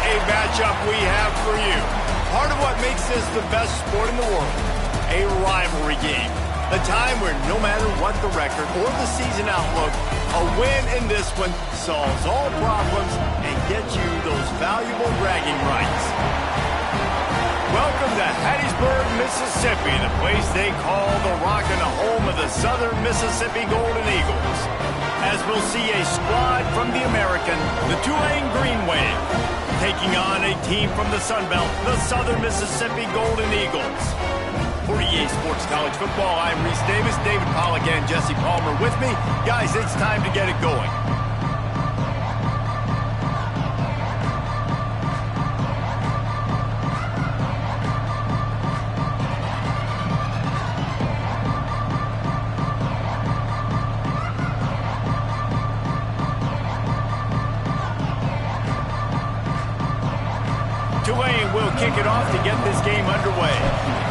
a matchup we have for you. Part of what makes this the best sport in the world, a rivalry game. A time where no matter what the record or the season outlook, a win in this one solves all problems and gets you those valuable bragging rights. Welcome to Hattiesburg, Mississippi, the place they call the Rock and the home of the Southern Mississippi Golden Eagles. As we'll see a squad from the American, the Tulane Green Wave, taking on a team from the Sun Belt, the Southern Mississippi Golden Eagles. For EA Sports College Football, I'm Reese Davis, David Pollack, and Jesse Palmer with me. Guys, it's time to get it going. Tulane will kick it off to get this game underway.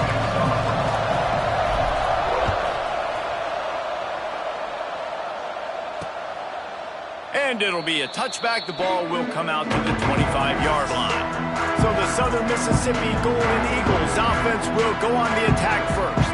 And it'll be a touchback. The ball will come out to the 25-yard line. So the Southern Mississippi Golden Eagles offense will go on the attack first.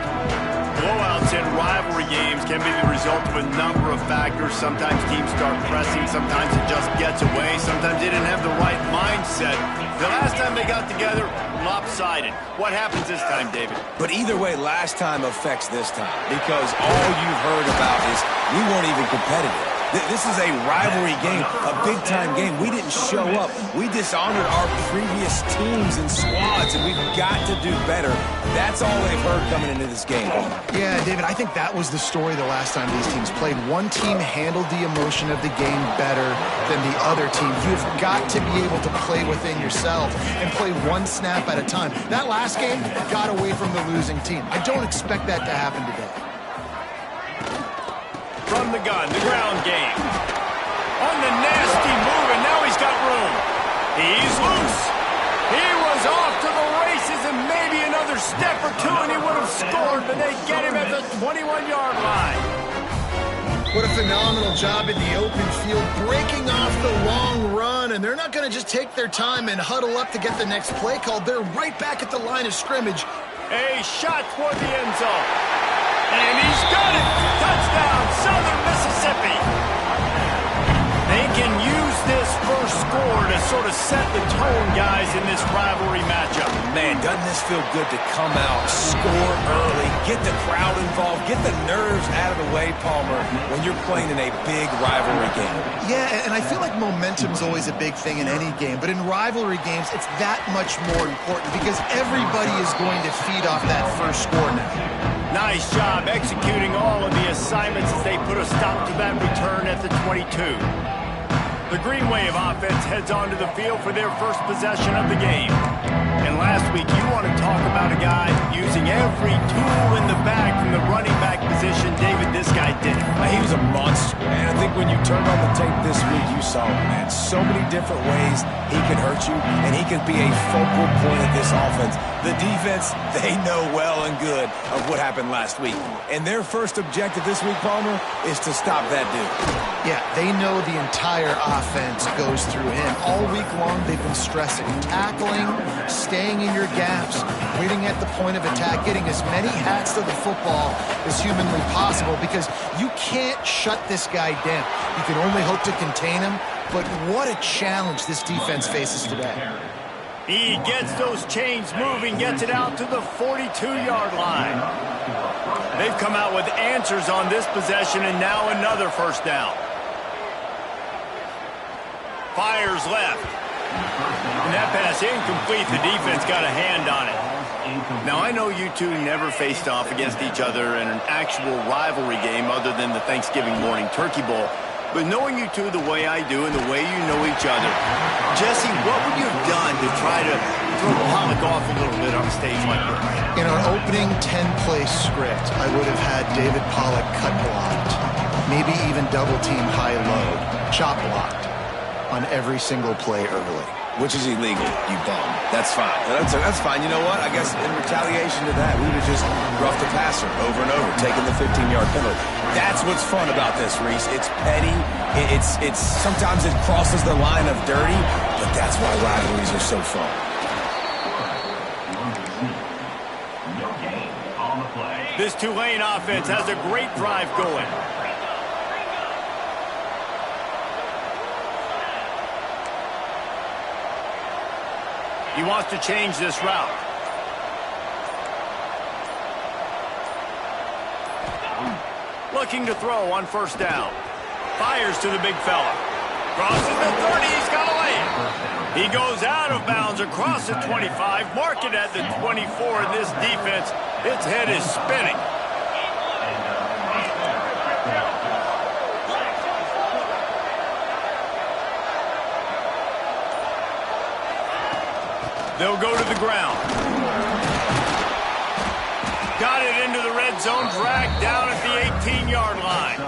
Blowouts in rivalry games can be the result of a number of factors. Sometimes teams start pressing. Sometimes it just gets away. Sometimes they didn't have the right mindset. The last time they got together, lopsided. What happens this time, David? But either way, last time affects this time because all you've heard about is we weren't even competitive. This is a rivalry game, a big-time game. We didn't show up. We dishonored our previous teams and squads, and we've got to do better. That's all they've heard coming into this game. Yeah, David, I think that was the story the last time these teams played. One team handled the emotion of the game better than the other team. You've got to be able to play within yourself and play one snap at a time. That last game got away from the losing team. I don't expect that to happen today. From the gun, the ground game. On the nasty move, and now he's got room. He's loose. He was off to the races, and maybe another step or two, and he would have scored, but they get him at the 21-yard line. What a phenomenal job in the open field, breaking off the long run, and they're not going to just take their time and huddle up to get the next play called. They're right back at the line of scrimmage. A shot toward the end zone. And he's got it! Touchdown, Southern Mississippi! They can use this first score to sort of set the tone, guys, in this rivalry matchup. Man, doesn't this feel good to come out, score early, get the crowd involved, get the nerves out of the way, Palmer, when you're playing in a big rivalry game? Yeah, and I feel like momentum's always a big thing in any game, but in rivalry games, it's that much more important because everybody is going to feed off that first score now. Nice job executing all of the assignments as they put a stop to that return at the 22. The Green Wave offense heads onto the field for their first possession of the game. And last week, you want to talk about a guy using every tool in the bag from the running back position. David, this guy did it. He was a monster, man. I think when you turned on the tape this week, you saw him, man. So many different ways he can hurt you, and he can be a focal point of this offense. The defense, they know well and good of what happened last week. And their first objective this week, Palmer, is to stop that dude. Yeah, they know the entire offense goes through him. All week long, they've been stressing, tackling, staying in your gaps, waiting at the point of attack, getting as many hats to the football as humanly possible because you can't shut this guy down. You can only hope to contain him, but what a challenge this defense faces today. He gets those chains moving, gets it out to the 42-yard line. They've come out with answers on this possession, and now another first down. Fires left. And that pass incomplete. The defense got a hand on it. Now, I know you two never faced off against each other in an actual rivalry game other than the Thanksgiving morning Turkey Bowl. But knowing you two the way I do and the way you know each other, Jesse, what would you have done to try to throw Pollack off a little bit on a stage like this? In our opening 10-play script, I would have had David Pollack cut blocked, maybe even double-team high-load, chop blocked on every single play early. which is illegal, you bum. That's fine. That's fine. You know what? I guess in retaliation to that, we would have just roughed the passer over and over, taking the 15-yard penalty. That's what's fun about this, Reese. It's petty. It's sometimes it crosses the line of dirty, but that's why rivalries are so fun. This Tulane offense has a great drive going. He wants to change this route. Looking to throw on first down. Fires to the big fella. Crosses the 30. He's got a lane. He goes out of bounds across the 25. Mark it at the 24. In this defense, its head is spinning. They'll go to the ground. Got it into the red zone, dragged down at the 18-yard line.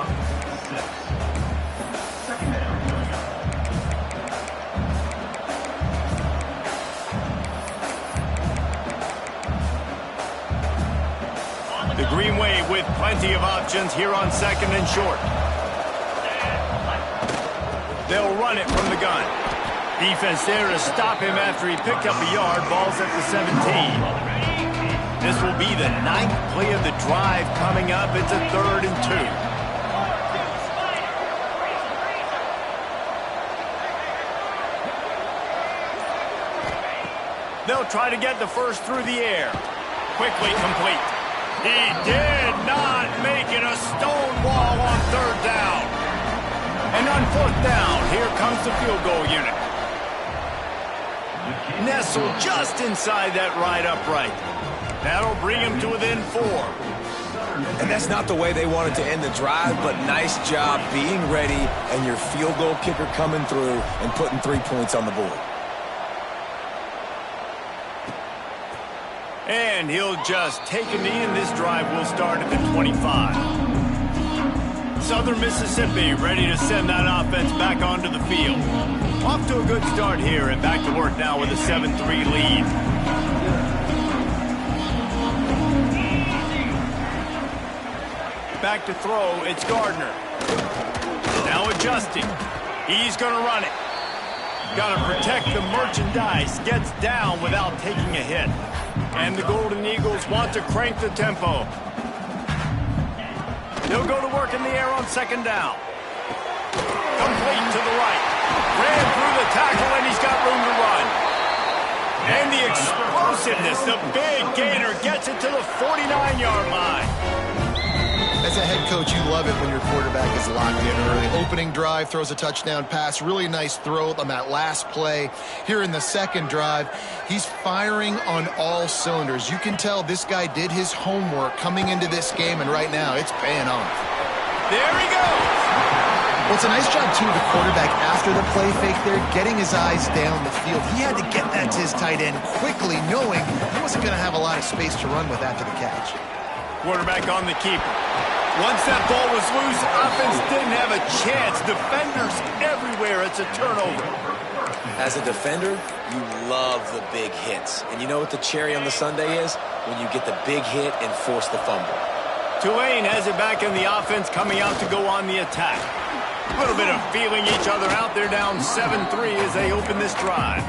The Green Wave with plenty of options here on second and short. They'll run it from the gun. Defense there to stop him after he picked up a yard. Ball's at the 17. This will be the 9th play of the drive coming up. It's a 3rd and 2. They'll try to get the first through the air. Quickly complete. He did not make it. A stone wall on 3rd down. And on 4th down, here comes the field goal unit. Nestled just inside that right upright. That'll bring him to within 4. And that's not the way they wanted to end the drive, but nice job being ready and your field goal kicker coming through and putting 3 points on the board. And he'll just take a knee, and this drive will start at the 25. Southern Mississippi ready to send that offense back onto the field. Off to a good start here and back to work now with a 7-3 lead. Back to throw, it's Gardner. Now adjusting. He's going to run it. Got to protect the merchandise. Gets down without taking a hit. And the Golden Eagles want to crank the tempo. They'll go to work in the air on 2nd down. Complete to the right. Ran through the tackle, and he's got room to run. And the explosiveness, the big gainer gets it to the 49-yard line. As a head coach, you love it when your quarterback is locked in early. Opening drive, throws a touchdown pass. Really nice throw on that last play. Here in the 2nd drive, he's firing on all cylinders. You can tell this guy did his homework coming into this game, and right now it's paying off. There he goes. Well, it's a nice job, too, the quarterback, after the play fake there, getting his eyes down the field. He had to get that to his tight end quickly, knowing he wasn't going to have a lot of space to run with after the catch. Quarterback on the keeper. Once that ball was loose, offense didn't have a chance. Defenders everywhere. It's a turnover. As a defender, you love the big hits. And you know what the cherry on the sundae is? When you get the big hit and force the fumble. Tulane has it back in the offense, coming out to go on the attack. A little bit of feeling each other out. They're down 7-3 as they open this drive.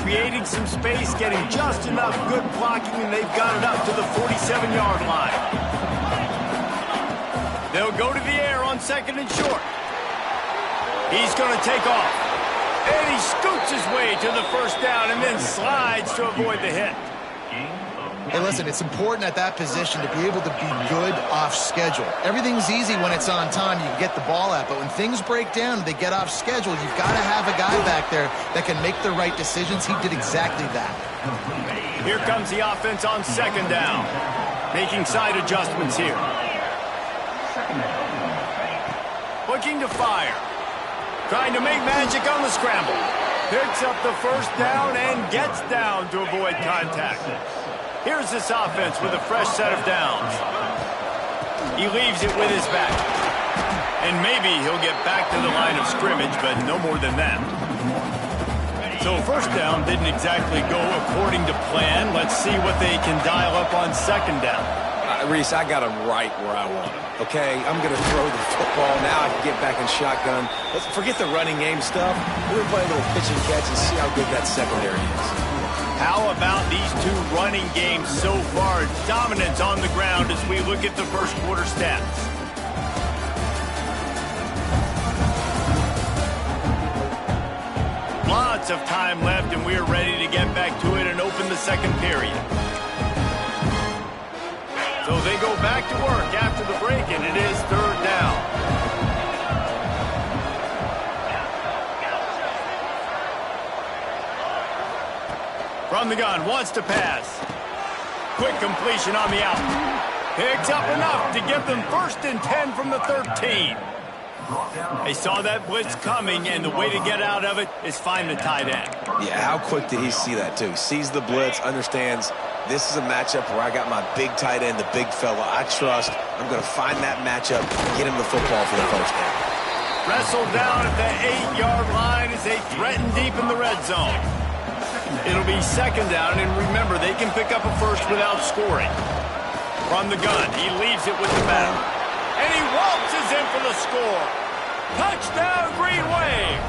Creating some space, getting just enough good blocking, and they've got it up to the 47-yard line. They'll go to the air on 2nd and short. He's going to take off. And he scoots his way to the first down and then slides to avoid the hit. Hey, listen, it's important at that position to be able to be good off schedule. Everything's easy when it's on time. You can get the ball out. But when things break down and they get off schedule, you've got to have a guy back there that can make the right decisions. He did exactly that. Here comes the offense on 2nd down. Making side adjustments here. Looking to fire. Trying to make magic on the scramble. Picks up the first down and gets down to avoid contact. Here's this offense with a fresh set of downs. He leaves it with his back. And maybe he'll get back to the line of scrimmage, but no more than that. So first down didn't exactly go according to plan. Let's see what they can dial up on second down. Reese, I got him right where I want him. Okay, I'm going to throw the football. Now I can get back in shotgun. Let's forget the running game stuff. We're going to play a little pitch and catch and see how good that secondary is. How about these two running games so far? Dominance on the ground as we look at the first quarter stats. Lots of time left, and we're ready to get back to it and open the second period. So they go back to work after the break, and it is third down. From the gun, wants to pass. Quick completion on the out. Picks up enough to give them 1st and 10 from the 13. They saw that blitz coming, and the way to get out of it is find the tight end. Yeah, how quick did he see that, too? Sees the blitz, understands this is a matchup where I got my big tight end, the big fella I trust. I'm going to find that matchup, get him the football for the first down. Wrestled down at the 8-yard line as they threaten deep in the red zone. It'll be second down, and remember, they can pick up a first without scoring. From the gun, he leaves it with the bat. And he waltzes in for the score. Touchdown, Green Wave.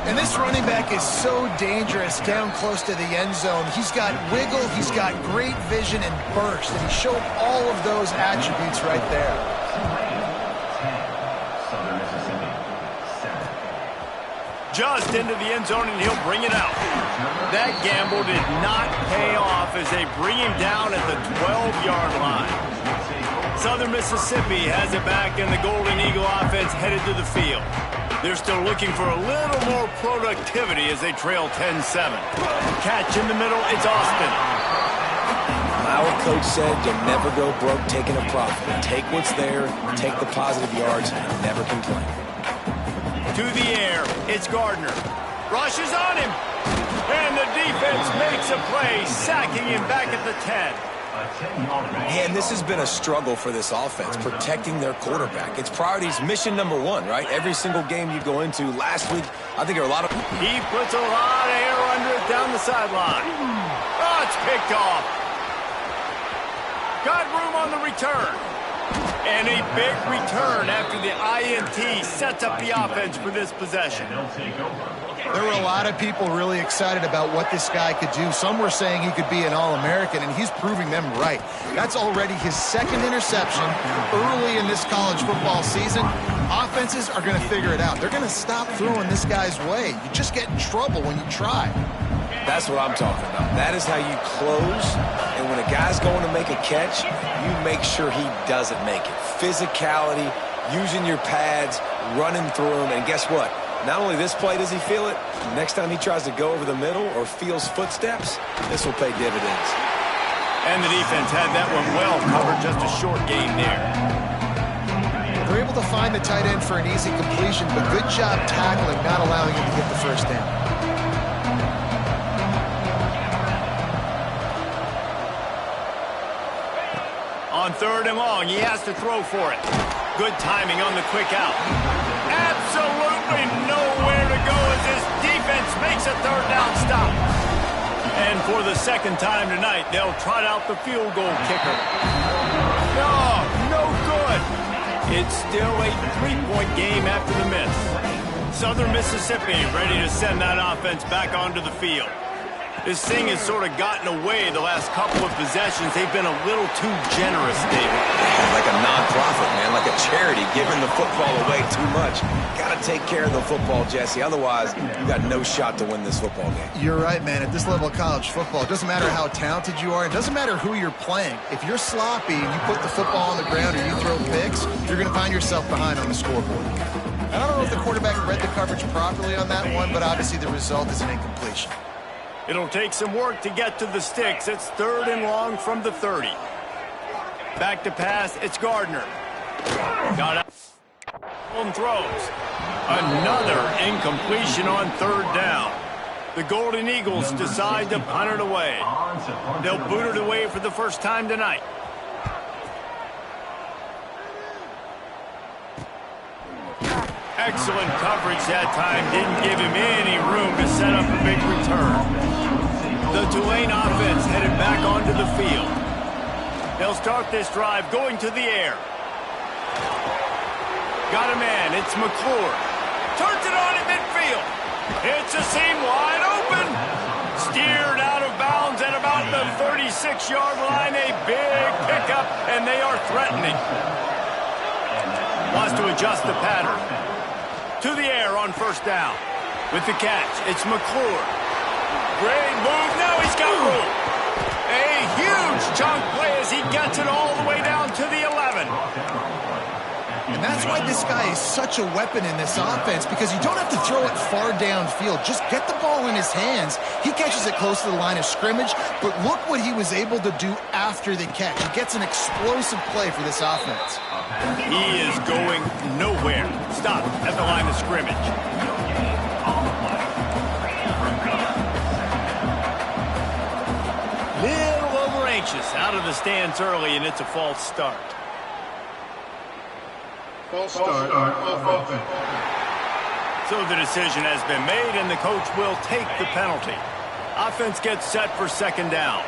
And this running back is so dangerous down close to the end zone. He's got wiggle, he's got great vision and burst, and he showed all of those attributes right there. Just into the end zone, and he'll bring it out. That gamble did not pay off as they bring him down at the 12-yard line. Southern Mississippi has it back, and the Golden Eagle offense headed to the field. They're still looking for a little more productivity as they trail 10-7. Catch in the middle, it's Austin. Our coach said you'll never go broke taking a profit. Take what's there, take the positive yards, and never complain. To the air, it's Gardner. Rushes on him, and the defense makes a play, sacking him back at the 10. And this has been a struggle for this offense, protecting their quarterback. It's priorities, mission number one, right? Every single game you go into. Last week, I think there are a lot of... He puts a lot of air under it down the sideline. Oh, it's picked off. Got room on the return. And a big return after the INT sets up the offense for this possession. There were a lot of people really excited about what this guy could do. Some were saying he could be an All-American, and he's proving them right. That's already his 2nd interception early in this college football season. Offenses are going to figure it out. They're going to stop throwing this guy's way. You just get in trouble when you try. That's what I'm talking about. That is how you close, and when a guy's going to make a catch, you make sure he doesn't make it. Physicality, using your pads, running through him, and guess what? Not only this play does he feel it, next time he tries to go over the middle or feels footsteps, this will pay dividends. And the defense had that one well covered, just a short gain there. They're able to find the tight end for an easy completion, but good job tackling, not allowing him to get the first down. On 3rd and long, he has to throw for it. Good timing on the quick out. Absolutely nowhere to go as this defense makes a 3rd down stop. And for the 2nd time tonight, they'll trot out the field goal kicker. No good. It's still a 3-point game after the miss. Southern Mississippi ready to send that offense back onto the field. This thing has sort of gotten away the last couple of possessions. They've been a little too generous, David. Like a non-profit, man, like a charity, giving the football away too much. Got to take care of the football, Jesse. Otherwise, you got no shot to win this football game. You're right, man. At this level of college football, it doesn't matter how talented you are. It doesn't matter who you're playing. If you're sloppy and you put the football on the ground or you throw picks, you're going to find yourself behind on the scoreboard. I don't know if the quarterback read the coverage properly on that one, but obviously the result is an incompletion. It'll take some work to get to the sticks. It's 3rd and long from the 30. Back to pass, it's Gardner. Got out and throws. Another incompletion on 3rd down. The Golden Eagles decide to punt it away. They'll boot it away for the first time tonight. Excellent coverage that time. Didn't give him any room to set up a big return. The Tulane offense headed back onto the field. They'll start this drive going to the air. Got a man. It's McClure. Turns it on in midfield. It's a seam wide open. Steered out of bounds at about the 36-yard line. A big pickup, and they are threatening. Wants to adjust the pattern. To the air on first down. With the catch, it's McClure. Great move. Now he's got room. A huge chunk play as he gets it all the way down to the 11. And that's why this guy is such a weapon in this offense, because you don't have to throw it far downfield. Just get the ball in his hands. He catches it close to the line of scrimmage, but look what he was able to do after the catch. He gets an explosive play for this offense. He is going nowhere. Stop at the line of scrimmage. Little over anxious out of the stands early, and it's a false start. False start of offense. So the decision has been made, and the coach will take the penalty. Offense gets set for second down.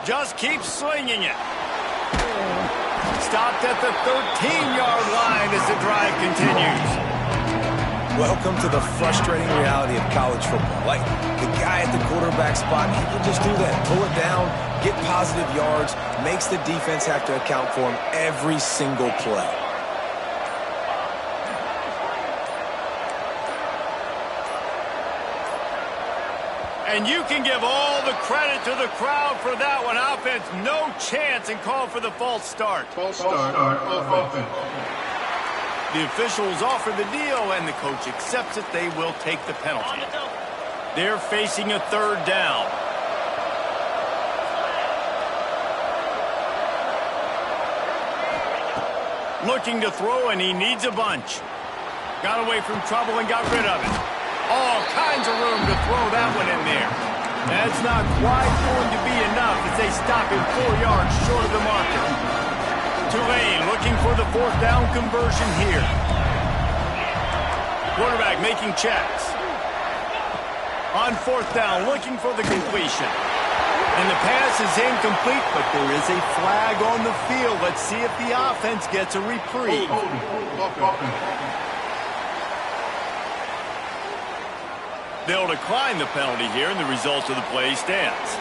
Just keep slinging it. Stopped at the 13-yard line as the drive continues. Welcome to the frustrating reality of college football. Like, the guy at the quarterback spot, he can just do that. Pull it down, get positive yards, makes the defense have to account for him every single play. And you can give all the credit to the crowd for that one. Offense, no chance, and call for the false start. False start of offense. The officials offer the deal, and the coach accepts it. They will take the penalty. They're facing a third down. Looking to throw, and he needs a bunch. Got away from trouble and got rid of it. All kinds of room to throw that one in there. That's not quite going to be enough as they stop him 4 yards short of the marker. Tulane looking for the fourth down conversion here. Quarterback making checks. On fourth down, looking for the completion. And the pass is incomplete, but there is a flag on the field. Let's see if the offense gets a reprieve. They'll decline the penalty here, and the result of the play stands.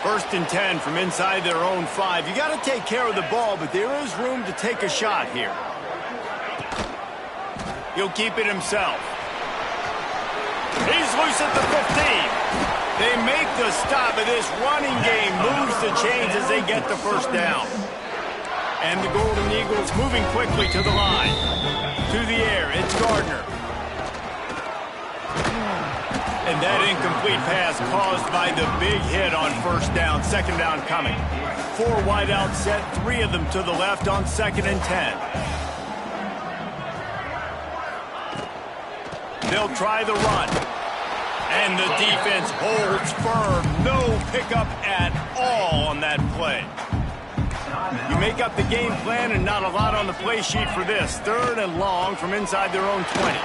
1st and 10 from inside their own 5. You got to take care of the ball, but there is room to take a shot here. He'll keep it himself. He's loose at the 15. They make the stop, and this running game moves the chains as they get the first down. And the Golden Eagles moving quickly to the line. To the air, it's Gardner. And that incomplete pass caused by the big hit on first down. Second down coming. 4 wide out set, 3 of them to the left on 2nd and 10. They'll try the run. And the defense holds firm. No pickup at all on that play. You make up the game plan and not a lot on the play sheet for this. 3rd and long from inside their own 20.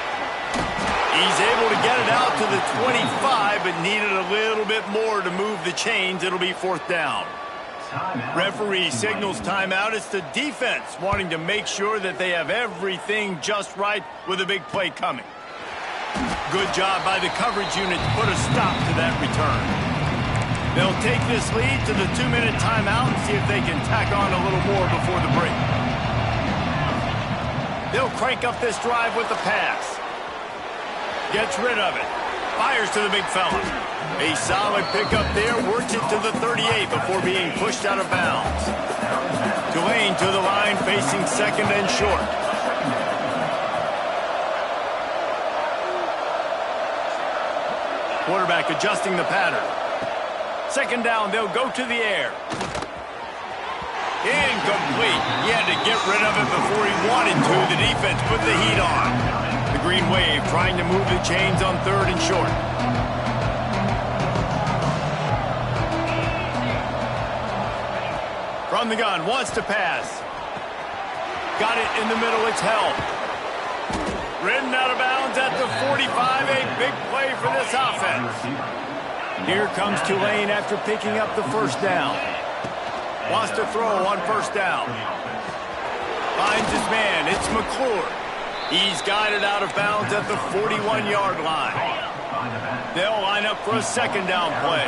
He's able to get it out to the 25, but needed a little bit more to move the chains. It'll be 4th down. Referee signals timeout. It's the defense wanting to make sure that they have everything just right with a big play coming. Good job by the coverage unit to put a stop to that return. They'll take this lead to the 2-minute timeout and see if they can tack on a little more before the break. They'll crank up this drive with the pass. Gets rid of it. Fires to the big fella. A solid pickup there. Works it to the 38 before being pushed out of bounds. Tulane to the line, facing 2nd and short. Quarterback adjusting the pattern. 2nd down, they'll go to the air. Incomplete. He had to get rid of it before he wanted to. The defense put the heat on. The Green Wave trying to move the chains on 3rd and short. From the gun, wants to pass. Got it in the middle, it's held. Ridden out of bounds at the 45, a big play for this offense. Here comes Tulane after picking up the first down. Wants to throw on first down. Finds his man, it's McClure. He's guided out of bounds at the 41-yard line. They'll line up for a second down play.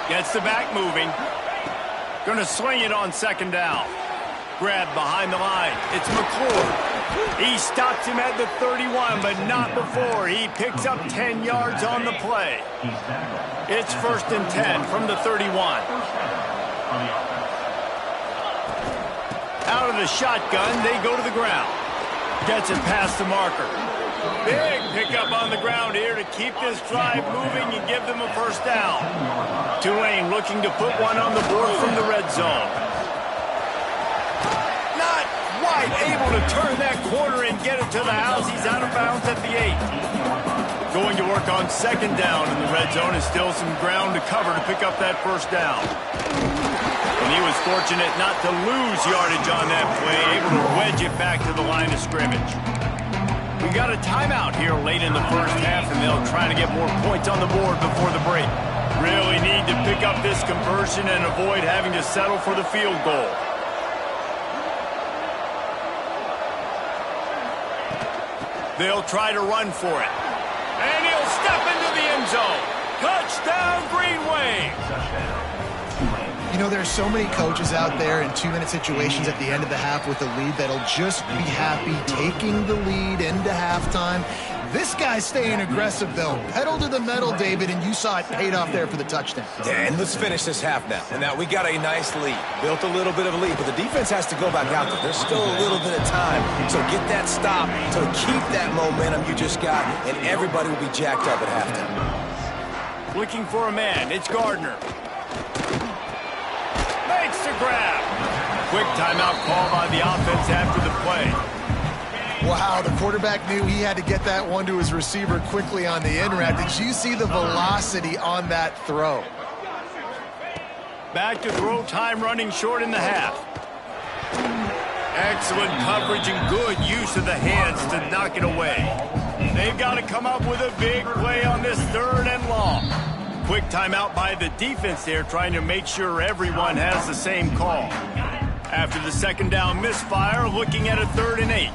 Gets the back moving. Gonna swing it on second down. Grab behind the line. It's McClure. He stops him at the 31, but not before. He picks up 10 yards on the play. It's 1st and 10 from the 31. Out of the shotgun, they go to the ground. Gets it past the marker. Big pickup on the ground here to keep this drive moving and give them a first down. Tulane looking to put one on the board from the red zone. Not quite able to turn that corner and get it to the house. He's out of bounds at the 8. Going to work on second down in the red zone, and still some ground to cover to pick up that first down. And he was fortunate not to lose yardage on that play, able to wedge it back to the line of scrimmage. We got a timeout here late in the first half, and they'll try to get more points on the board before the break. Really need to pick up this conversion and avoid having to settle for the field goal. They'll try to run for it. And he'll step into the end zone. Touchdown, Green Wave! You know, there's so many coaches out there in 2-minute situations at the end of the half with a lead that'll just be happy taking the lead into halftime. This guy's staying aggressive, though. Pedal to the metal, David, and you saw it paid off there for the touchdown. Yeah, and let's finish this half now. And now we got a nice lead. Built a little bit of a lead, but the defense has to go back out there. There's still a little bit of time. So get that stop to keep that momentum you just got, and everybody will be jacked up at halftime. Looking for a man. It's Gardner. Makes the grab. Quick timeout call by the offense after the play. Wow, the quarterback knew he had to get that one to his receiver quickly on the in route. Did you see the velocity on that throw? Back to throw time, running short in the half. Excellent coverage and good use of the hands to knock it away. They've got to come up with a big play on this 3rd and long. Quick timeout by the defense there, trying to make sure everyone has the same call. After the second down misfire, looking at a 3rd and 8.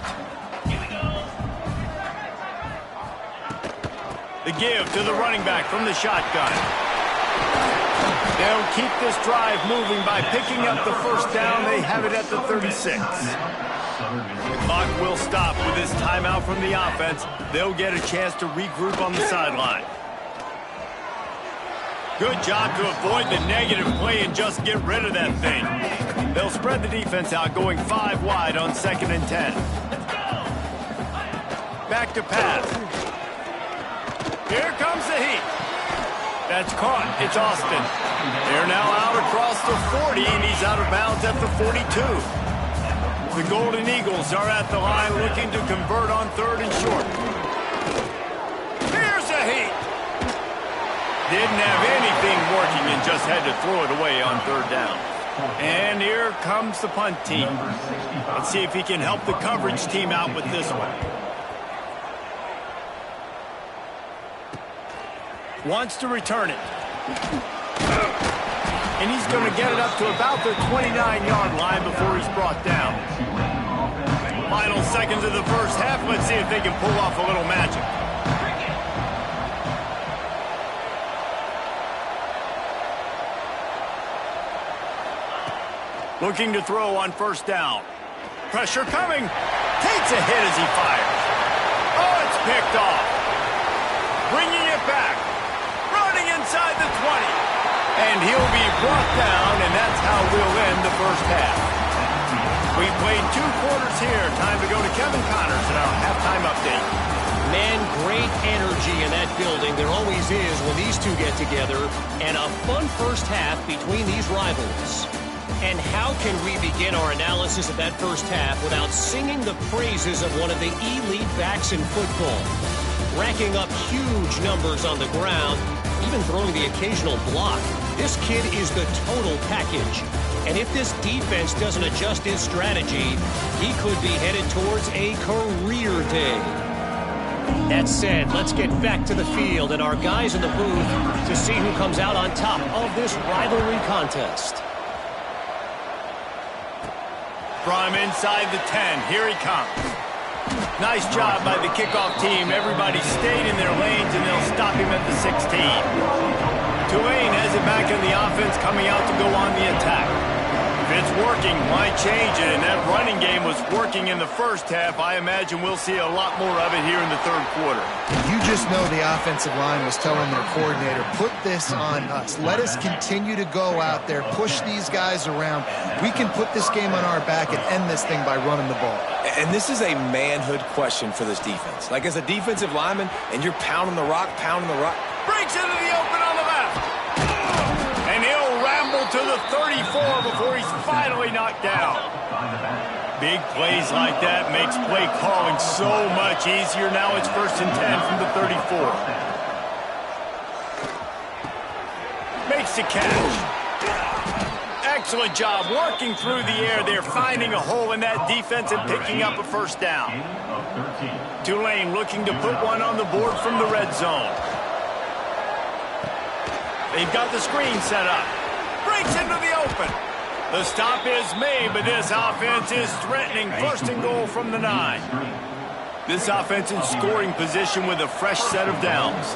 The give to the running back from the shotgun. They'll keep this drive moving by picking up the first down. They have it at the 36. The clock will stop with this timeout from the offense. They'll get a chance to regroup on the sideline. Good job to avoid the negative play and just get rid of that thing. They'll spread the defense out, going 5 wide on 2nd and 10. Back to pass. Here comes the heat. That's caught. It's Austin. They're now out across the 40, and he's out of bounds at the 42. The Golden Eagles are at the line looking to convert on 3rd and short. Here's the heat. Didn't have anything working and just had to throw it away on 3rd down. And here comes the punt team. Let's see if he can help the coverage team out with this one. Wants to return it. And he's going to get it up to about the 29-yard line before he's brought down. Final seconds of the first half. Let's see if they can pull off a little magic. Looking to throw on first down. Pressure coming. Takes a hit as he fires. Oh, it's picked off. Bringing it back. Running inside the 20. And he'll be brought down, and that's how we'll end the first half. We played 2 quarters here. Time to go to Kevin Connors in our halftime update. Man, great energy in that building. There always is when these two get together. And a fun first half between these rivals. And how can we begin our analysis of that first half without singing the praises of one of the elite backs in football? Racking up huge numbers on the ground, even even throwing the occasional block. This kid is the total package. And if this defense doesn't adjust his strategy, he could be headed towards a career day. That said, let's get back to the field and our guys in the booth to see who comes out on top of this rivalry contest. From inside the 10, here he comes. Nice job by the kickoff team. Everybody stayed in their lanes, and they'll stop him at the 16. Tulane has it back in the offense, coming out to go on the attack. If it's working, why change it? And that running game was working in the first half. I imagine we'll see a lot more of it here in the third quarter. You just know the offensive line was telling their coordinator, put this on us. Let us continue to go out there, push these guys around. We can put this game on our back and end this thing by running the ball. And this is a manhood question for this defense. Like, as a defensive lineman, and you're pounding the rock. Breaks into the open on the left. And he'll ramble to the 34 before he's finally knocked down. Big plays like that makes play calling so much easier. Now it's 1st and 10 from the 34. Makes the catch. Excellent job working through the air there, finding a hole in that defense and picking up a first down. Tulane looking to put one on the board from the red zone. They've got the screen set up. Breaks into the open. The stop is made, but this offense is threatening. 1st and goal from the 9. This offense in scoring position with a fresh set of downs.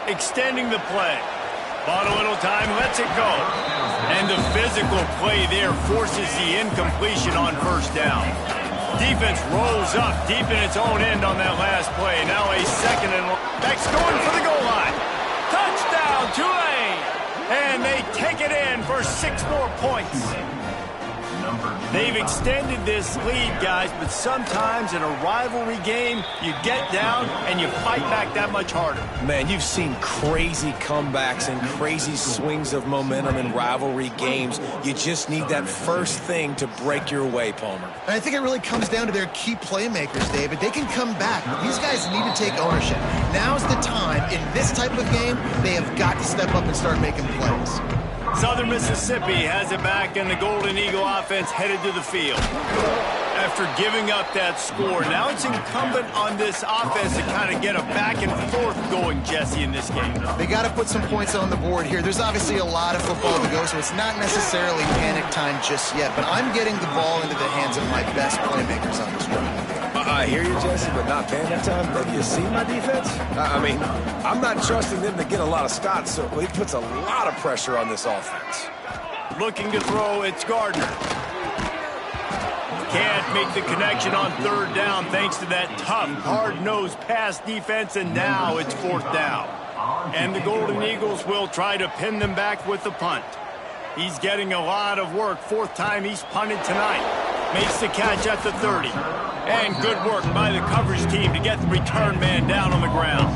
Extending the play. Bought a little time, lets it go. And the physical play there forces the incompletion on 1st down. Defense rolls up deep in its own end on that last play. Now a 2nd and Beck's going for the goal line. Touchdown, Tulane! And they take it in for 6 more points. They've extended this lead, guys, but sometimes in a rivalry game, you get down and you fight back that much harder. Man, you've seen crazy comebacks and crazy swings of momentum in rivalry games. You just need that first thing to break your way, Palmer. And I think it really comes down to their key playmakers, David. They can come back. These guys need to take ownership. Now's the time. In this type of game, they have got to step up and start making plays. Southern Mississippi has it back, and the Golden Eagle offense headed to the field. After giving up that score, now it's incumbent on this offense to kind of get a back and forth going, Jesse, in this game. They got to put some points on the board here. There's obviously a lot of football to go, so it's not necessarily panic time just yet, but I'm getting the ball into the hands of my best playmakers on this one. I hear you, Jesse, but not panic time. Have you seen my defense? I mean, I'm not trusting them to get a lot of stops, so it puts a lot of pressure on this offense. Looking to throw, it's Gardner. Can't make the connection on 3rd down thanks to that tough, hard-nosed pass defense, and now it's 4th down. And the Golden Eagles will try to pin them back with the punt. He's getting a lot of work. 4th time he's punted tonight. Makes the catch at the 30. And good work by the coverage team to get the return man down on the ground.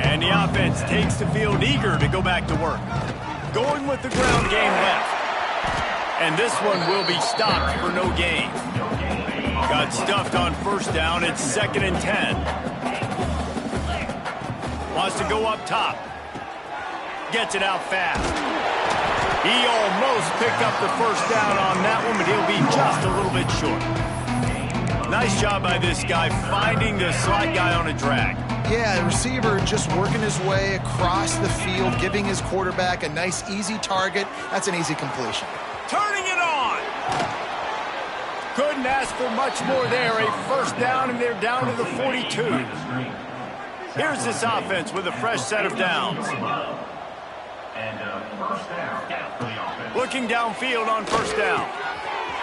And the offense takes the field eager to go back to work. Going with the ground game left. And this one will be stopped for no gain. Got stuffed on 1st down. It's 2nd and 10. Wants to go up top. Gets it out fast. He almost picked up the 1st down on that one, but he'll be just a little bit short. Nice job by this guy finding the slot guy on a drag. Yeah, the receiver just working his way across the field, giving his quarterback a nice, easy target. That's an easy completion. Turning it on. Couldn't ask for much more there. A 1st down, and they're down to the 42. Here's this offense with a fresh set of downs. Looking downfield on 1st down.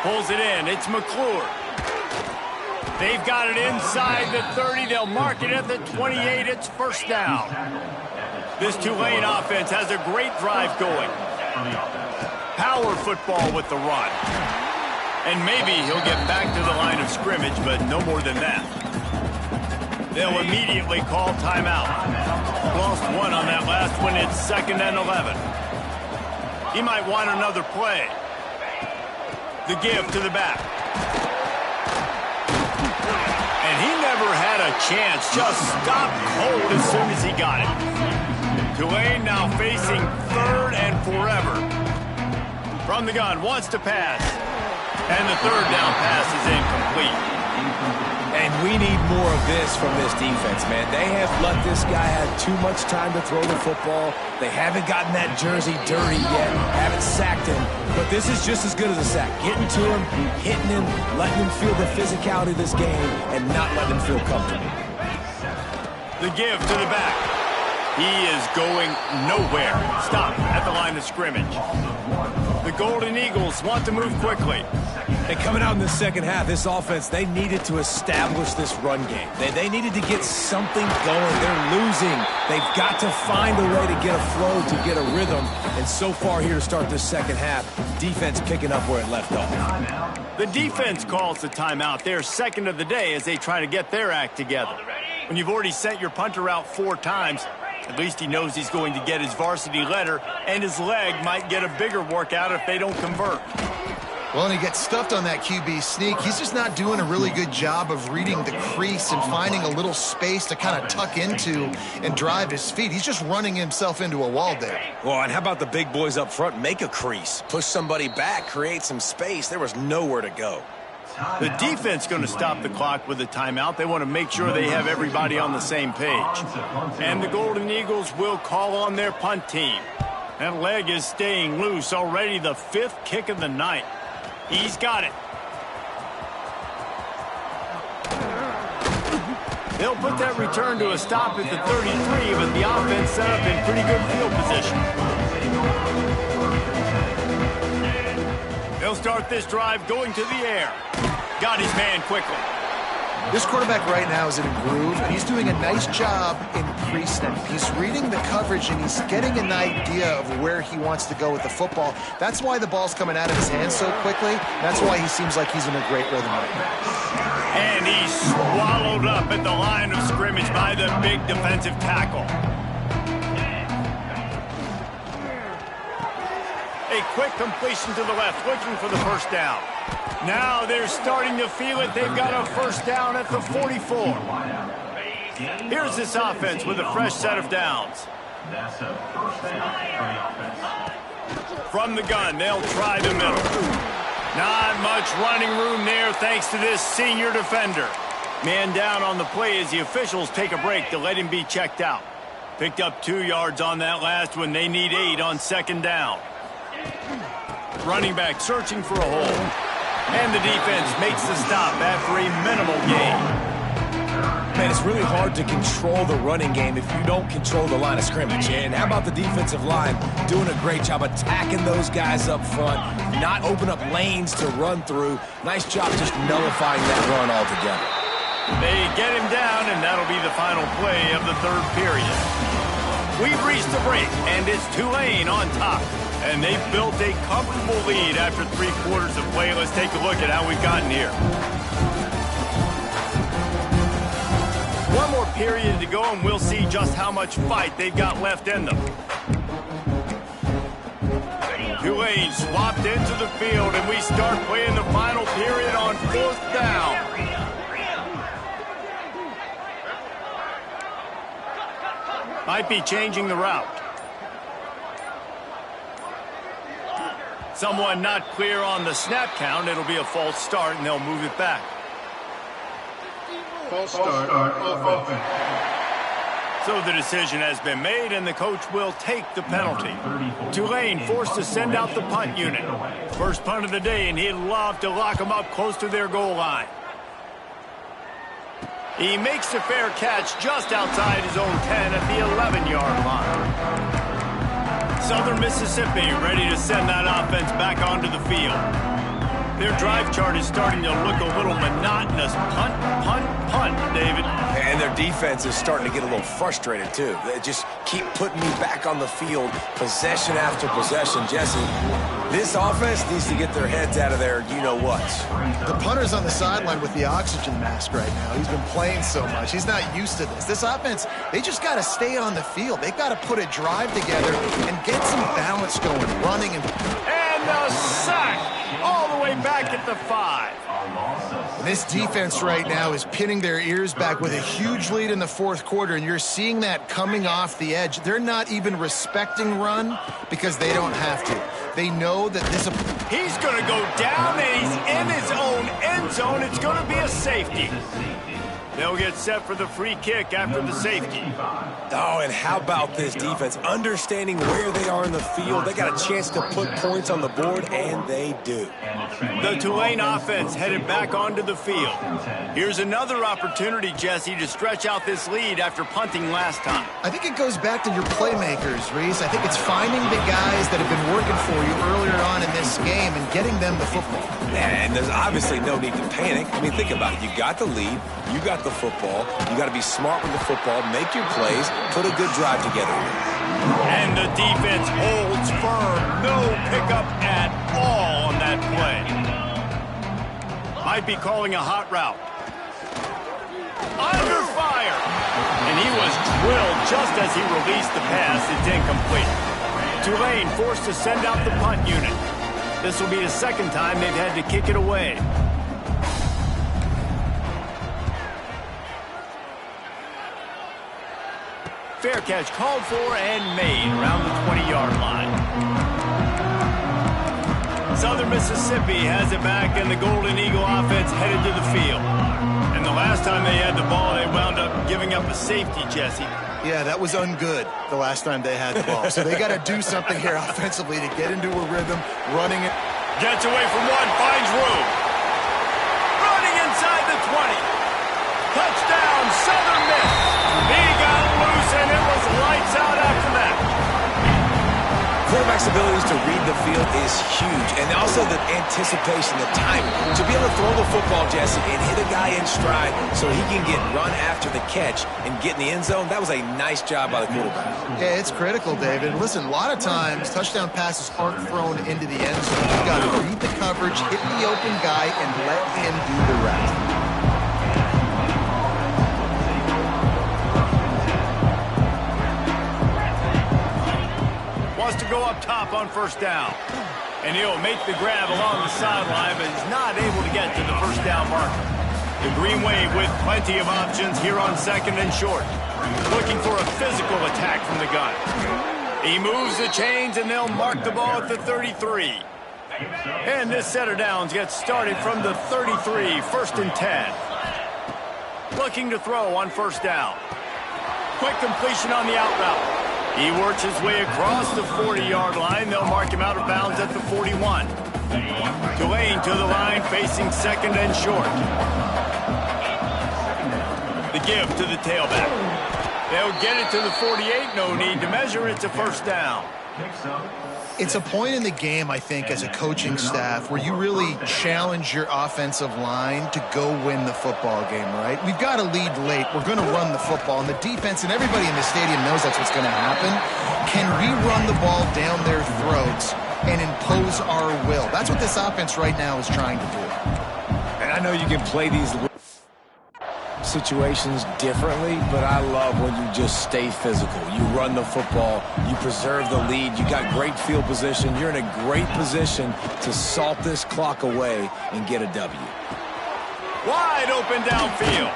Pulls it in. It's McClure. They've got it inside the 30. They'll mark it at the 28. It's 1st down. This Tulane offense has a great drive going. Power football with the run. And maybe he'll get back to the line of scrimmage, but no more than that. They'll immediately call timeout. Lost one on that last one. It's 2nd and 11. He might want another play. The give to the back. And And he never had a chance. Just stopped cold as soon as he got it. Tulane now facing third and forever. From the gun, wants to pass. And the third down pass is incomplete. And we need more of this from this defense, man. They have let this guy have too much time to throw the football. They haven't gotten that jersey dirty yet, haven't sacked him. But this is just as good as a sack. Getting to him, hitting him, letting him feel the physicality of this game, and not letting him feel comfortable. The give to the back. He is going nowhere. Stop at the line of scrimmage. The Golden Eagles want to move quickly. And coming out in the second half, this offense, they needed to establish this run game. They needed to get something going. They're losing. They've got to find a way to get a flow, to get a rhythm. And so far here to start this second half, defense picking up where it left off. The defense calls the timeout. They're second of the day as they try to get their act together. When you've already sent your punter out 4 times, at least he knows he's going to get his varsity letter, and his leg might get a bigger workout if they don't convert. Well, and he gets stuffed on that QB sneak. He's just not doing a really good job of reading the crease and finding a little space to kind of tuck into and drive his feet. He's just running himself into a wall there. Well, and how about the big boys up front? Make a crease. Push somebody back. Create some space. There was nowhere to go. The defense going to stop the clock with a timeout. They want to make sure they have everybody on the same page. And the Golden Eagles will call on their punt team. That leg is staying loose. Already the 5th kick of the night. He's got it. They'll put that return to a stop at the 33, but the offense set up in pretty good field position. They'll start this drive going to the air. Got his man quickly. This quarterback right now is in a groove, and he's doing a nice job in pre-snap. He's reading the coverage, and he's getting an idea of where he wants to go with the football. That's why the ball's coming out of his hands so quickly. That's why he seems like he's in a great rhythm right now. And he's swallowed up at the line of scrimmage by the big defensive tackle. A quick completion to the left, looking for the first down. Now they're starting to feel it. They've got a first down at the 44. Here's this offense with a fresh set of downs. From the gun, they'll try the middle. Not much running room there thanks to this senior defender. Man down on the play as the officials take a break to let him be checked out. Picked up 2 yards on that last one. They need 8 on second down. Running back searching for a hole. And the defense makes the stop after a minimal gain. Man, it's really hard to control the running game if you don't control the line of scrimmage. And how about the defensive line doing a great job attacking those guys up front, not open up lanes to run through. Nice job just nullifying that run altogether. They get him down, and that'll be the final play of the third period. We've reached the break, and it's Tulane on top. And they've built a comfortable lead after 3 quarters of play. Let's take a look at how we've gotten here. One more period to go, and we'll see just how much fight they've got left in them. Tulane swapped into the field, and we start playing the final period on 4th down. Might be changing the route. Someone not clear on the snap count. It'll be a false start, and they'll move it back. False start offense. So the decision has been made, and the coach will take the penalty. Tulane forced to send out the punt unit. First punt of the day, and he'd love to lock them up close to their goal line. He makes the fair catch just outside his own 10 at the 11-yard line. Southern Mississippi ready to send that offense back onto the field. Their drive chart is starting to look a little monotonous. Punt, punt, punt, David. And their defense is starting to get a little frustrated, too. They just keep putting me back on the field, possession after possession. Jesse, This offense needs to get their heads out of their you-know-whats. The punter's on the sideline with the oxygen mask right now. He's been playing so much. He's not used to this. This offense, they just got to stay on the field. They've got to put a drive together and get some balance going, running. And the sack all the way back at the 5. This defense right now is pinning their ears back with a huge lead in the fourth quarter, and you're seeing that coming off the edge. They're not even respecting run because they don't have to. They know that this... He's going to go down, and he's in his own end zone. It's going to be a safety. They'll get set for the free kick after the safety. Oh, and how about this defense? Understanding where they are in the field. They got a chance to put points on the board, and they do. The Tulane offense headed back onto the field. Here's another opportunity, Jesse, to stretch out this lead after punting last time. I think it goes back to your playmakers, Reese. I think it's finding the guys that have been working for you earlier on in this game and getting them the football. And there's obviously no need to panic. I mean, think about it. You got the lead. You got the football. You got to be smart with the football, make your plays, put a good drive together. And the defense holds firm. No pickup at all on that play. Might be calling a hot route. Under fire. And he was drilled just as he released the pass. It's incomplete. Tulane forced to send out the punt unit. This will be the second time they've had to kick it away. Fair catch called for and made around the 20-yard line. Southern Mississippi has it back, and the Golden Eagle offense headed to the field. And the last time they had the ball, they wound up giving up a safety, Jesse. Yeah, that was ungood the last time they had the ball. So they got to do something here offensively to get into a rhythm, running it. Gets away from one, finds room. Running inside the 20. Touchdown, Southern Miss. He got loose, and it was lights out after that. Quarterback's abilities to read the field is huge, and also the anticipation, the timing. To be able to throw the football, Jesse, and hit a guy in stride so he can get run after the catch and get in the end zone, that was a nice job by the quarterback. Yeah, it's critical, David. Listen, a lot of times touchdown passes aren't thrown into the end zone. You've got to read the coverage, hit the open guy, and let him do the rest. Wants to go up top on first down. And he'll make the grab along the sideline, but is not able to get to the first down marker. The Green Wave with plenty of options here on second and short. Looking for a physical attack from the gun. He moves the chains, and they'll mark the ball at the 33. And this set of downs gets started from the 33, first and 10. Looking to throw on first down. Quick completion on the out route. He works his way across the 40-yard line. They'll mark him out of bounds at the 41. Tulane to the line, facing second and short. The give to the tailback. They'll get it to the 48. No need to measure. It's a first down. It's a point in the game, I think, as a coaching staff where you really challenge your offensive line to go win the football game, right? We've got to lead late. We're going to run the football. And the defense and everybody in the stadium knows that's what's going to happen. Can we run the ball down their throats and impose our will? That's what this offense right now is trying to do. And I know you can play these situations differently, but I love when you just stay physical. You run the football, you preserve the lead, you got great field position, you're in a great position to salt this clock away and get a W. Wide open downfield.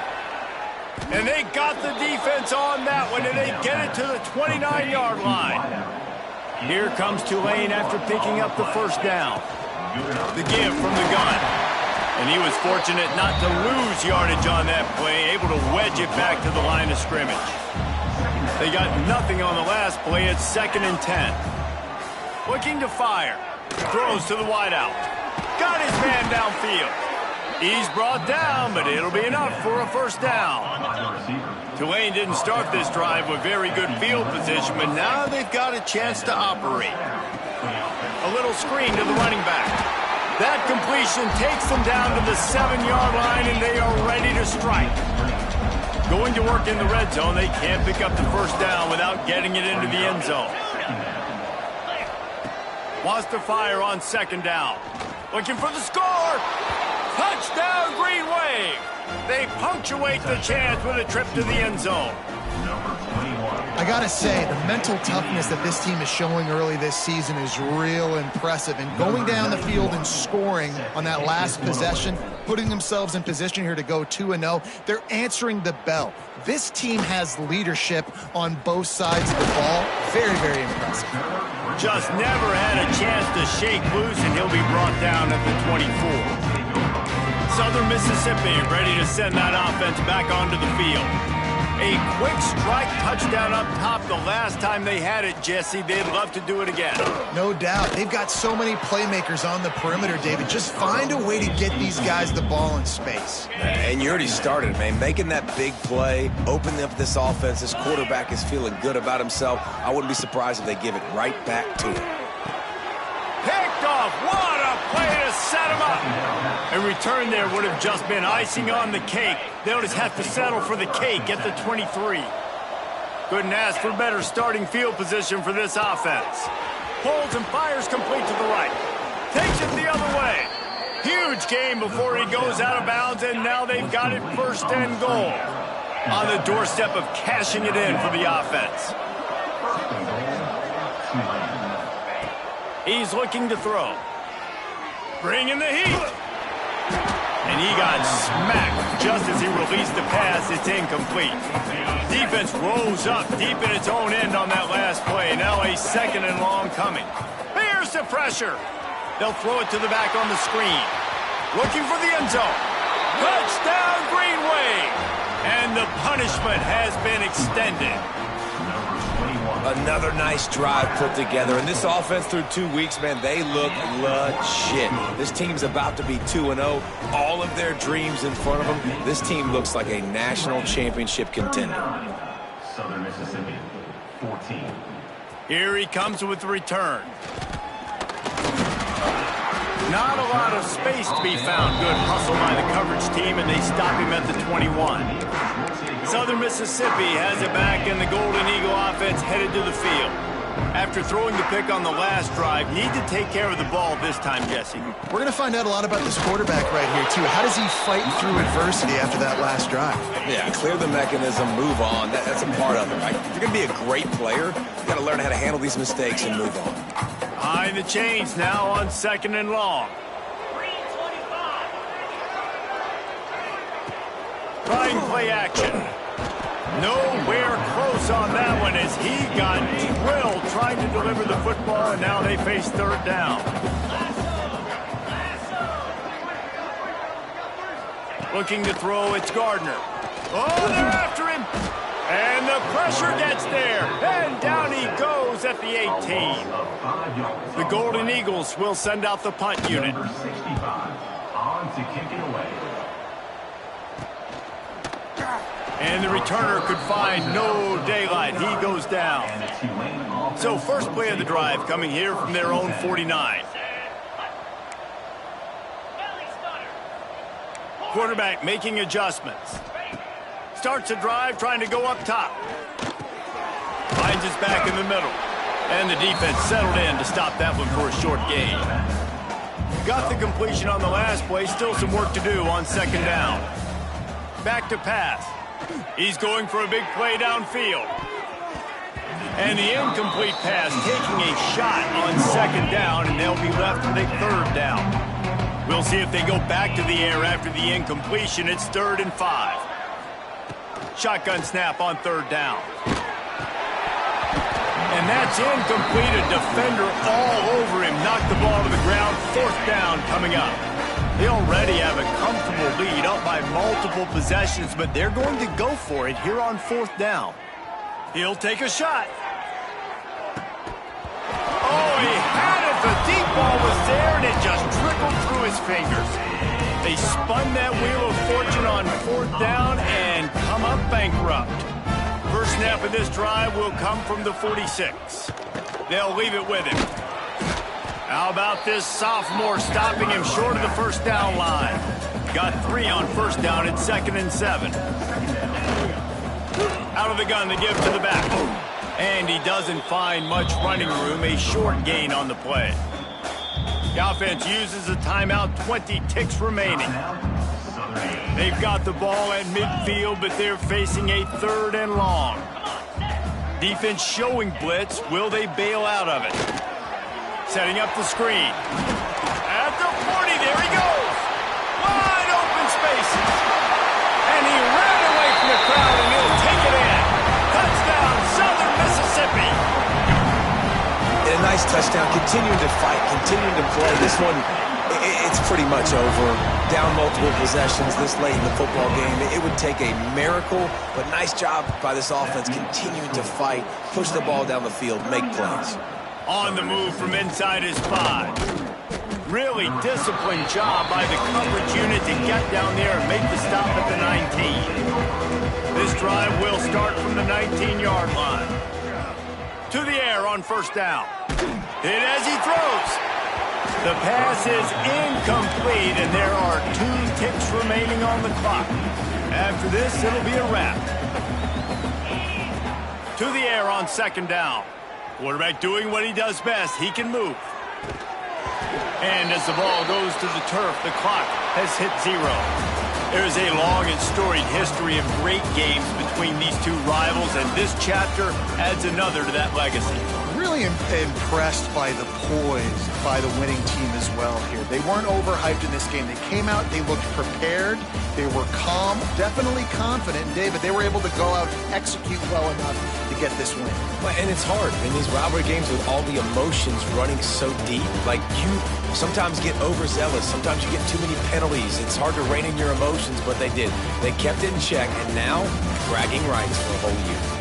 And they got the defense on that one, and they get it to the 29-yard line. Here comes Tulane after picking up the first down. The give from the gun. And he was fortunate not to lose yardage on that play, able to wedge it back to the line of scrimmage. They got nothing on the last play. It's second and 10. Looking to fire. Throws to the wideout. Got his man downfield. He's brought down, but it'll be enough for a first down. Tulane didn't start this drive with very good field position, but now they've got a chance to operate. A little screen to the running back. That completion takes them down to the 7-yard line, and they are ready to strike. Going to work in the red zone, they can't pick up the first down without getting it into the end zone. Wants to fire on second down. Looking for the score. Touchdown, Green Wave. They punctuate the chance with a trip to the end zone. I gotta say, the mental toughness that this team is showing early this season is real impressive. And going down the field and scoring on that last possession, putting themselves in position here to go 2-0, they're answering the bell. This team has leadership on both sides of the ball. Very, very impressive. Just never had a chance to shake loose, and he'll be brought down at the 24. Southern Mississippi ready to send that offense back onto the field. A quick strike touchdown up top the last time they had it, Jesse. They'd love to do it again. No doubt. They've got so many playmakers on the perimeter, David. Just find a way to get these guys the ball in space. And you already started, man. Making that big play, opening up this offense. This quarterback is feeling good about himself. I wouldn't be surprised if they give it right back to him. Picked off. What a play to set him up. A return there would have just been icing on the cake. They'll just have to settle for the cake at the 23. Couldn't ask for better starting field position for this offense. Pulls and fires complete to the right. Takes it the other way. Huge game before he goes out of bounds, and now they've got it first and goal. On the doorstep of cashing it in for the offense. He's looking to throw. Bringing the heat. And he got smacked just as he released the pass. It's incomplete. Defense rose up deep in its own end on that last play. Now a second and long coming. Here's the pressure. They'll throw it to the back on the screen. Looking for the end zone. Touchdown, Green Wave. And the punishment has been extended. Another nice drive put together. And this offense through 2 weeks, man, they look legit. This team's about to be 2-0. All of their dreams in front of them. This team looks like a national championship contender. Southern Mississippi, 14. Here he comes with the return. Not a lot of space to be found. Good hustle by the coverage team, and they stop him at the 21. Southern Mississippi has it back, and the Golden Eagle offense headed to the field. After throwing the pick on the last drive, need to take care of the ball this time, Jesse. We're going to find out a lot about this quarterback right here, too. How does he fight through adversity after that last drive? Yeah, clear the mechanism, move on. That's a part of it, right? If you're going to be a great player, you got to learn how to handle these mistakes and move on. Behind the chains now on second and long. Trying play action. Nowhere close on that one as he got drilled trying to deliver the football, and now they face third down. Looking to throw, it's Gardner. Oh, they're after him. And the pressure gets there. And down he goes at the 18. The Golden Eagles will send out the punt unit. Number 65, on to kick it away. And the returner could find no daylight. He goes down. So first play of the drive coming here from their own 49. Quarterback making adjustments. Starts a drive trying to go up top. Finds his back in the middle. And the defense settled in to stop that one for a short gain. Got the completion on the last play. Still some work to do on second down. Back to pass. He's going for a big play downfield. And the incomplete pass taking a shot on second down, and they'll be left with a third down. We'll see if they go back to the air after the incompletion. It's 3rd and 5. Shotgun snap on third down. And that's incomplete. A defender all over him. Knocked the ball to the ground. 4th down coming up. They already have a comfortable lead up by multiple possessions, but they're going to go for it here on 4th down. He'll take a shot. Oh, he had it. The deep ball was there, and it just trickled through his fingers. They spun that wheel of fortune on 4th down and come up bankrupt. First snap of this drive will come from the 46. They'll leave it with him. How about this sophomore stopping him short of the first down line? Got 3 on first down at 2nd and 7. Out of the gun to give to the back. And he doesn't find much running room, a short gain on the play. The offense uses a timeout, 20 ticks remaining. They've got the ball at midfield, but they're facing a 3rd and long. Defense showing blitz. Will they bail out of it? Setting up the screen. At the 40, there he goes. Wide open spaces. And he ran away from the crowd, and he'll take it in. Touchdown, Southern Mississippi. And a nice touchdown, continuing to fight, continuing to play. This one, it's pretty much over. Down multiple possessions this late in the football game. It would take a miracle, but nice job by this offense continuing to fight, push the ball down the field, make plays. On the move from inside his 5. Really disciplined job by the coverage unit to get down there and make the stop at the 19. This drive will start from the 19-yard line. To the air on 1st down. Hit as he throws. The pass is incomplete, and there are 2 ticks remaining on the clock. After this, it'll be a wrap. To the air on 2nd down. Quarterback doing what he does best. He can move. And as the ball goes to the turf, the clock has hit 0. There's a long and storied history of great games between these two rivals, and this chapter adds another to that legacy. Really impressed by the poise by the winning team as well here. They weren't overhyped in this game. They came out, they looked prepared, they were calm, definitely confident. And David, they were able to go out and execute well enough to get this win. And it's hard in these rivalry games with all the emotions running so deep. Like, you sometimes get overzealous. Sometimes you get too many penalties. It's hard to rein in your emotions, but they did. They kept it in check, and now bragging rights for a whole year.